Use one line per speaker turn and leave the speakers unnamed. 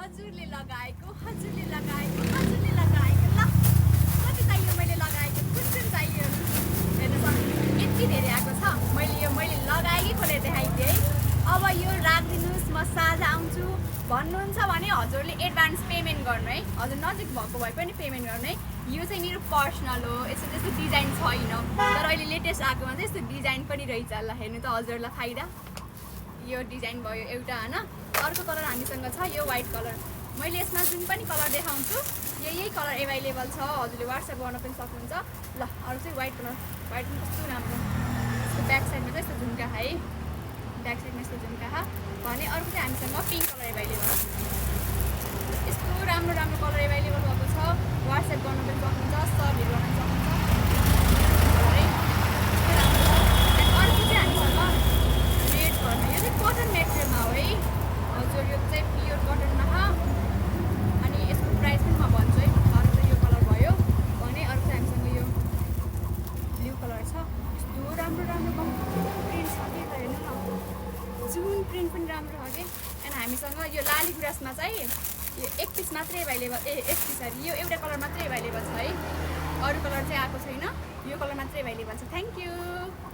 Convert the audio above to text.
हजुरले लगाएको ल कति चाहियो मैले लगाएको कुन चाहियो हेर्न सक्नुहुन्छ यति धेरै आएको छ मैले लगाएकै खोलेर देखाइदिएँ है अब यो राखिदिनुहोस् म साँझ आउँछु भन्नुहुन्छ भने हजुरले एडभान्स पेमेन्ट गर्नु है हजुर नजिक भएको भए पनि पेमेन्ट गर्नु है यो चाहिँ मेरो पर्सनल हो यस्तो त्यस्तो डिजाइन छैन तर अहिले लेटेस्ट आएकोमा चाहिँ यस्तो डिजाइन पनि रहेछ ल हेर्नु त हजुरलाई फाइदा यो डिजाइन भयो एउटा हैन अर्को कलर हामीसँग छ यो व्हाइट कलर मैले यसमा जुन पनि कलर देखाउँछु यही कलर एभाइलेबल छ हजुरले व्हाट्सएप गर्न पनि सक्नुहुन्छ ल अरु चाहिँ व्हाइट कलर व्हाइट कस्तो राम्रो यसको ब्याक साइडमा चाहिँ यस्तो झुम्का है ब्याक साइडमा यस्तो झुम्का भने अर्को चाहिँ हामीसँग पिङ्क कलर एभाइलेबल यस्तो राम्रो राम्रो कलर एभाइलेबल भएको छ व्हाट्सएप गर्न पनि सक्नुहुन्छ सर्चहरू गर्न पनि सक्नुहुन्छ अर्को चाहिँ हामीसँग रेड कलर यो चाहिँ कटन मेटेरियलमा हो है हजुर यो चाहिँ प्योर कटनमा अनि यसको प्राइस पनि म भन्छु है अर्को चाहिँ यो कलर भयो भने अर्को चाहिँ हामीसँग यो ब्लू कलर छ यस्तो राम्रो राम्रो प्रिन्ट छ के हेर्नु न जुन प्रिन्ट पनि राम्रो छ कि अनि हामीसँग यो लाली गुराँसमा चाहिँ यो एक पिस मात्रै एभाइलेबल एक पिस अरे यो एउटा कलर मात्रै एभाइलेबल छ है अरू कलर चाहिँ आएको छैन यो कलर मात्रै एभाइलेबल छ थ्याङ्क यू